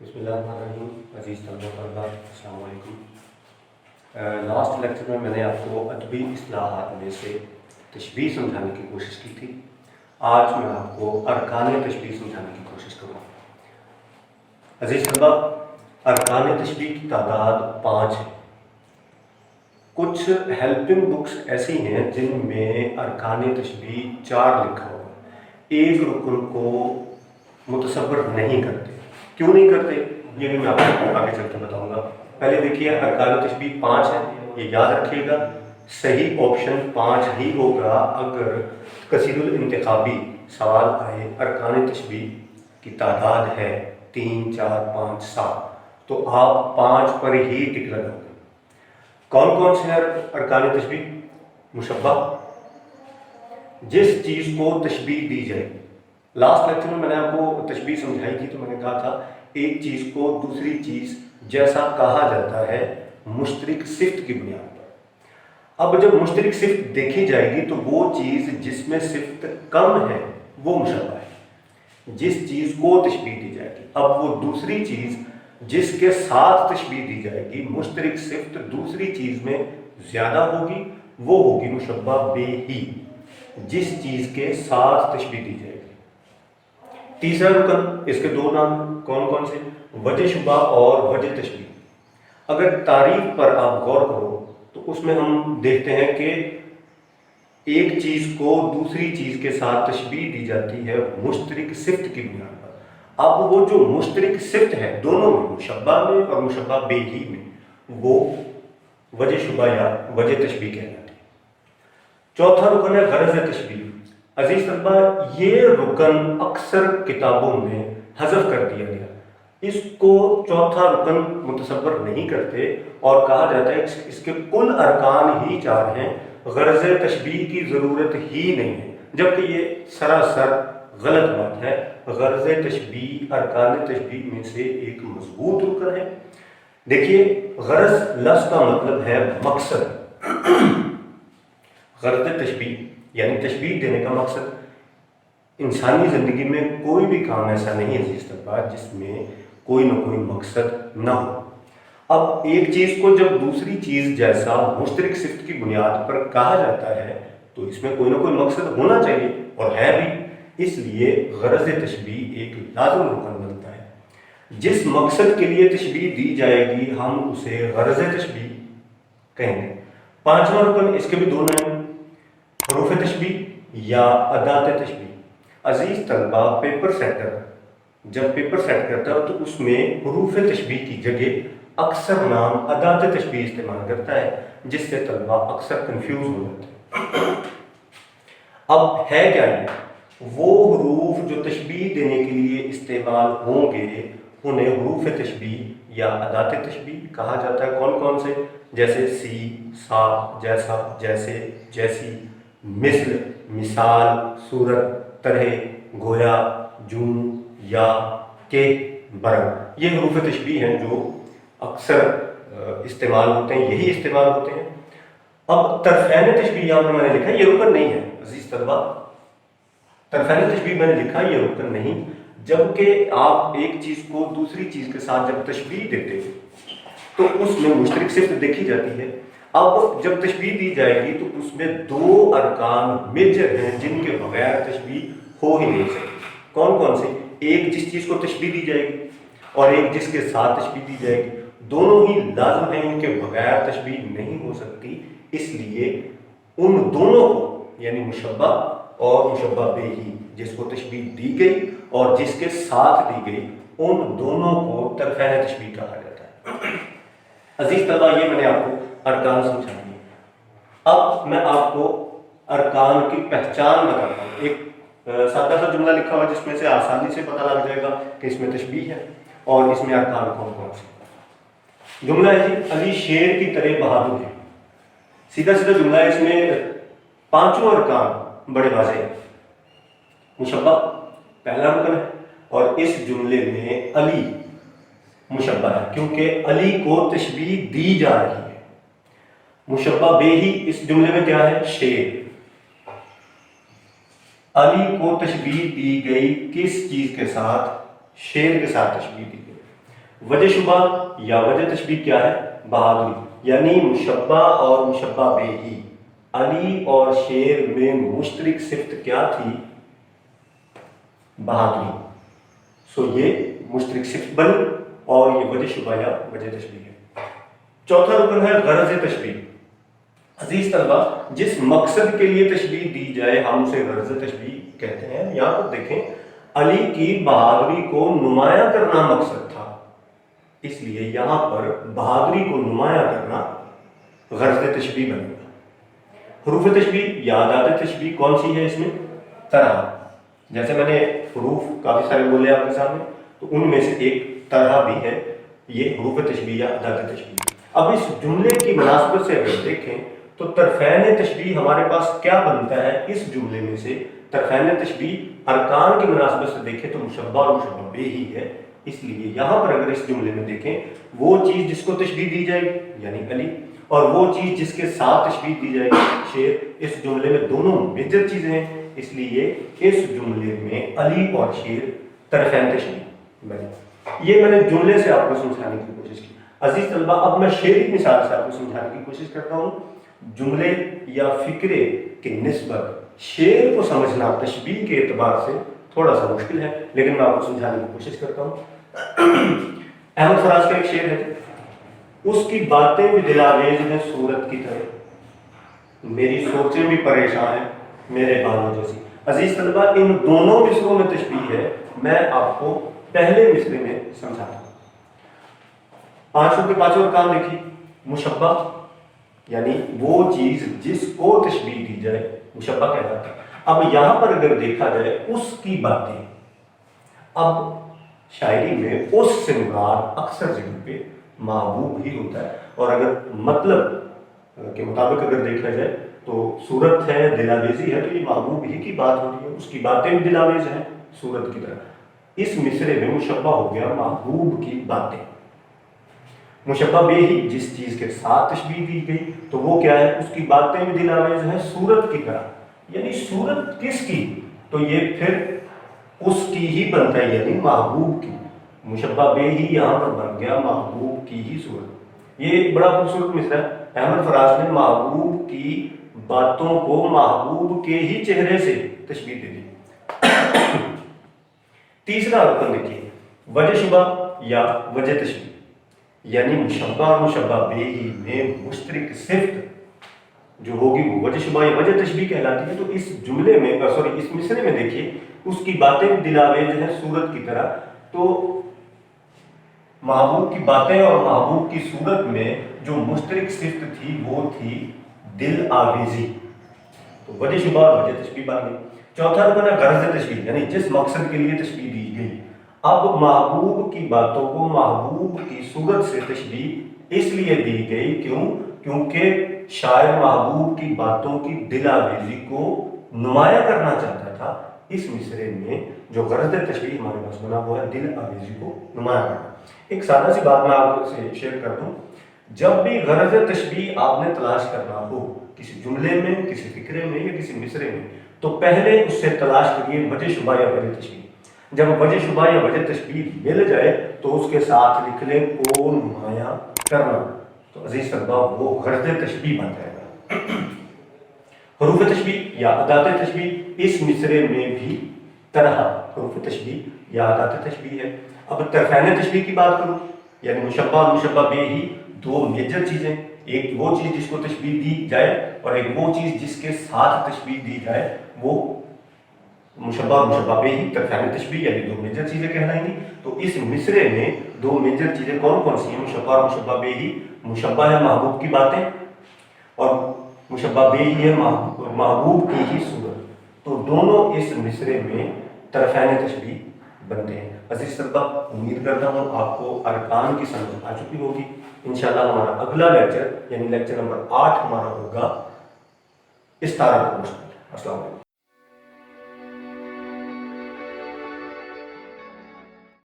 بسم اللہ الرحمن الرحیم. عزیز طلبہ طالبات السلام علیکم. لاسٹ لیکچر میں نے آپ کو ادبی اصطلاحات میں سے تشبیہ سمجھانے کی کوشش کی تھی. آج میں آپ کو ارکان تشبیہ سمجھانے کی کوشش کروں گا. عزیز طلبہ، ارکان تشبیہ کی تعداد 5 ہے. کچھ ہیلپنگ بکس ایسی ہیں جن میں ارکان تشبیہ 4 لکھا ہوا ہے. ایک رکن کو متصور نہیں کرتے. کیوں نہیں کرتے یہ بھی میں آپ کو آگے چل کے بتاؤں گا. پہلے دیکھیے ارکان تشبیہ 5 ہے، یہ یاد رکھیے گا. صحیح آپشن 5 ہی ہوگا. اگر کثیر الانتخابی سوال آئے ارکان تشبیہ کی تعداد ہے 3 4 5 7 تو آپ 5 پر ہی ٹک لگاؤ گے. کون کون سے ارکان تشبیہ؟ مشبہ، جس چیز کو تشبیہ دی جائے. لاسٹ لیکچر میں نے آپ کو تشبیہ سمجھائی تھی تو میں نے کہا تھا ایک چیز کو دوسری چیز جیسا کہا جاتا ہے مشترک صفت کی بنیاد پر. اب جب مشترک صفت دیکھی جائے گی تو وہ چیز جس میں صفت کم ہے وہ مشبہ ہے، جس چیز کو تشبیہ دی جائے گی. اب وہ دوسری چیز جس کے ساتھ تشبیہ دی جائے گی، مشترک صفت دوسری چیز میں زیادہ ہوگی، وہ ہوگی مشبہ بہ ہی، جس چیز کے ساتھ تشبیہ دی جائے گی. تیسرا رکن، اس کے 2 نام کون کون سے؟ وجہ شبہ اور وجہ تشبیہ. اگر تعریف پر آپ غور کرو تو اس میں ہم دیکھتے ہیں کہ ایک چیز کو دوسری چیز کے ساتھ تشبیہ دی جاتی ہے مشترک صفت کی بنیاد پر. اب وہ جو مشترک صفت ہے دونوں میں، مشبہ میں اور مشبہ بہ ہی میں، وہ وجہ شبہ یا وجہ تشبیہ کہلاتی ہے. چوتھا رکن ہے غرض تشبیہ. عزیز طلبہ، یہ رکن اکثر کتابوں میں حذف کر دیا گیا. اس کو چوتھا رکن متصور نہیں کرتے اور کہا جاتا ہے اس کے کل ارکان ہی 4 ہیں، غرض تشبیہ کی ضرورت ہی نہیں ہے، جبکہ یہ سراسر غلط بات ہے. غرض تشبیہ ارکان تشبیہ میں سے ایک مضبوط رکن ہے. دیکھیے، غرض لفظ کا مطلب ہے مقصد. غرض تشبیہ یعنی تشبیہ دینے کا مقصد. انسانی زندگی میں کوئی بھی کام ایسا نہیں عزیز طلبہ جس میں کوئی نہ کوئی مقصد نہ ہو. اب ایک چیز کو جب دوسری چیز جیسا مشترک صفت کی بنیاد پر کہا جاتا ہے تو اس میں کوئی نہ کوئی مقصد ہونا چاہیے، اور ہے بھی. اس لیے غرض تشبیہ ایک لازم رکن بنتا ہے. جس مقصد کے لیے تشبیہ دی جائے گی ہم اسے غرض تشبیہ کہیں گے. 5واں رکن، اس کے بھی 2 نام، حروف تشبیہ یا ادات تشبیہ. عزیز طلبہ، پیپر سیٹر جب پیپر سیٹ کرتا ہے تو اس میں حروف تشبیہ کی جگہ اکثر نام ادات تشبیہ استعمال کرتا ہے، جس سے طلبہ اکثر کنفیوز ہو جاتے ہیں. اب ہے کیا یہ؟ وہ حروف جو تشبیہ دینے کے لیے استعمال ہوں گے انہیں حروف تشبیہ یا ادات تشبیہ کہا جاتا ہے. کون کون سے؟ جیسے سی، سا، جیسا، جیسے، جیسی، مثل، مثال، صورت، طرح، گویا، جوں، یا، کہ، برگ. یہ حروف تشبیہ ہیں جو اکثر استعمال ہوتے ہیں، یہی استعمال ہوتے ہیں. اب طرفین تشبیہ یہاں پر میں نے لکھا ہے، یہ رکن نہیں ہے عزیز طلبہ. طرفین تشبیہ میں نے لکھا یہ رکن نہیں، جبکہ آپ ایک چیز کو دوسری چیز کے ساتھ جب تشبیہ دیتے ہیں تو اس میں مشترک صفت دیکھی جاتی ہے. اب جب تشبیہ دی جائے گی تو اس میں 2 ارکان میجر ہیں جن کے بغیر تشبیہ ہو ہی نہیں سکتی. کون کون سے؟ ایک جس چیز کو تشبیہ دی جائے گی اور ایک جس کے ساتھ تشبیہ دی جائے گی. دونوں ہی لازم ہیں، ان کے بغیر تشبیہ نہیں ہو سکتی. اس لیے ان دونوں کو یعنی مشبہ اور مشبہ بہ ہی، جس کو تشبیہ دی گئی اور جس کے ساتھ دی گئی، ان دونوں کو طرفین تشبیہ کہا جاتا ہے. عزیز طلبہ، یہ میں نے آپ کو ارکان سمجھا دی. اب میں آپ کو ارکان کی پہچان بتاتا ہوں. ایک سادہ سا جملہ لکھا ہوا جس میں سے آسانی سے پتہ لگ جائے گا کہ اس میں تشبیہ ہے اور اس میں ارکان کون کون سے. جملہ ہے جی، علی شیر کی طرح بہادر ہے. سیدھا سیدھا جملہ ہے، اس میں 5 ارکان بڑے واضح ہیں. مشبہ پہلا رکن ہے اور اس جملے میں علی مشبہ ہے کیونکہ علی کو تشبیہ دی جا رہی ہے. مشبہ بہ ہی اس جملے میں کیا ہے؟ شیر. علی کو تشبیہ دی گئی کس چیز کے ساتھ؟ شیر کے ساتھ تشبیہ دی گئی. وجہ شبہ یا وجہ تشبیہ کیا ہے؟ بہادری، یعنی مشبہ اور مشبہ بے ہی، علی اور شیر میں مشترک صفت کیا تھی؟ بہادری. سو یہ مشترک صفت بنی اور یہ وجہ شبہ یا وجہ تشبیہ ہے. چوتھا رکن ہے غرض تشبیہ. عزیز طلبہ، جس مقصد کے لیے تشبیہ دی جائے ہم اسے غرض تشبیہ کہتے ہیں. یہاں پر دیکھیں، علی کی بہادری کو نمایاں کرنا مقصد تھا، اس لیے یہاں پر بہادری کو نمایاں کرنا غرض تشبیہ بنے گا. حروف تشبیہ یا ادات تشبیہ کون سی ہے اس میں؟ طرح. جیسے میں نے حروف کافی سارے بولے آپ کے سامنے، تو ان میں سے ایک طرح بھی ہے یہ حروف تشبیہ یا ادات تشبیہ. اب اس جملے کی مناسبت سے اگر دیکھیں تو طرفین تشبیہ ہمارے پاس کیا بنتا ہے اس جملے میں سے؟ طرفین تشبیہ ارکان کی مناسبت سے دیکھیں تو مشبہ اور مشبہ بے ہی ہے. اس لیے یہاں پر اگر اس جملے میں دیکھیں، وہ چیز جس کو تشبیہ دی جائے گی یعنی علی، اور وہ چیز جس کے ساتھ تشبیہ دی جائے گی شیر، اس جملے میں دونوں میجر چیزیں ہیں. اس لیے اس جملے میں علی اور شیر طرفین تشبیہ بنے. یہ میں نے جملے سے آپ کو سمجھانے کی کوشش کی. عزیز طلبہ، اب میں شعری مثال سے آپ کو سمجھانے کی کوشش کرتا ہوں. جملے یا فکرے کی نسبت شعر کو سمجھنا تشبیہ کے اعتبار سے تھوڑا سا مشکل ہے، لیکن میں آپ کو سمجھانے کی کوشش کرتا ہوں. احمد فراز کا ایک شعر ہے، اس کی باتیں بھی دلاویز ہیں صورت کی طرح، میری سوچیں بھی پریشان ہیں میرے بالوں جیسی. عزیز طلبہ، ان دونوں مصروں میں تشبیہ ہے. میں آپ کو پہلے مصرے میں سمجھاتا ہوں. 500 کے 5 ارکان دیکھیے. مشبہ یعنی وہ چیز جس کو تشبیہ دی جائے مشبہ کہلاتا ہے. اب یہاں پر اگر دیکھا جائے اس کی باتیں، اب شاعری میں اس سے مراد اکثر جگہ پہ محبوب ہی ہوتا ہے، اور اگر مطلب کے مطابق اگر دیکھا جائے تو صورت ہے دلاویزی ہے، تو یہ محبوب ہی کی بات ہو رہی ہے. اس کی باتیں بھی دلاویز ہیں صورت کی طرح. اس مصرے میں مشبہ ہو گیا محبوب کی باتیں. مشبہ بے ہی جس چیز کے ساتھ تشبیہ دی گئی تو وہ کیا ہے؟ اس کی باتیں بھی دلاویز ہیں صورت کی طرح. یعنی صورت کس کی؟ تو یہ پھر اس کی ہی بنتا ہے، یعنی محبوب کی. مشبہ بے ہی یہاں پر بن گیا محبوب کی ہی صورت. یہ ایک بڑا خوبصورت مصرع ہے. احمد فراز نے محبوب کی باتوں کو محبوب کے ہی چہرے سے تشبیہ دے دی. تیسرا رکن دیکھیے، وجہ شبہ یا وجہ تشبیہ. یعنی مشبہ اور مشبہ بے ہی میں مشترک صفت جو ہوگی وہ وجہ شبہ یا وجہ تشبیہ کہلاتی ہے. تو اس جملے میں اس مصرے میں دیکھیے، اس کی باتیں دلاویز ہیں صورت کی طرح. تو محبوب کی باتیں اور محبوب کی صورت میں جو مشترک صفت تھی وہ تھی دل آویزی. تو وجہ شبہ اور وجہ تشبیہ بن گئی. چوتھا رکن ہے غرض تشبیہ، یعنی جس مقصد کے لیے تشبیہ دی گئی. اب محبوب کی باتوں کو محبوب کی صورت سے تشبیہ اس لیے دی گئی کیونکہ شاعر محبوب کی باتوں کی دل آویزی کو نمایاں کرنا چاہتا تھا. اس مصرے میں جو غرض تشبیہ ہمارے پاس بنا ہوا ہے دل آویزی کو نمایاں کرنا. ایک سادہ سی بات میں آپ سے شیئر کر دوں. جب بھی غرض تشبیہ آپ نے تلاش کرنا ہو کسی جملے میں، کسی فکرے میں یا کسی مصرے میں، تو پہلے اس سے تلاش کریے وجہ شبہ یا وجہ تشبیہ. جب وجہ شبہ یا وجہ تشبیہ مل جائے تو اس کے ساتھ لکھ لیں کو نمایاں کرنا. تو عزیز طلبہ وہ غرض تشبیہ بن جائے گا. حروف تشبیہ یا ادات تشبیہ اس مصرے میں بھی طرح حروف تشبیہ یا ادات تشبیہ ہے. اب طرفین تشبیہ کی بات کروں، یعنی مشبہ اور مشبہ بے ہی دو میجر چیزیں. ایک وہ چیز جس کو تشبیہ دی جائے اور ایک وہ چیز جس کے ساتھ تشبیہ دی جائے، وہ مشبہ اور مشبہ بے ہی طرفین تشبیہ یعنی دو میجر چیزیں کہلائیں گی. تو اس مصرے میں دو میجر چیزیں کون کون سی ہیں؟ مشبہ اور مشبہ بے ہی. مشبہ ہے محبوب کی باتیں اور مشبہ بے ہی ہے محبوب کی ہی صورت. تو دونوں اس مصرے میں طرفین تشبیہ بنتے ہیں. عزیز طلبہ، امید کرتا ہوں آپ کو ارکان کی سمجھ آ چکی ہوگی. انشاءاللہ ہمارا اگلا لیکچر یعنی لیکچر نمبر 8 ہمارا ہوگا استعارہ پر مشتمل. السلام علیکم.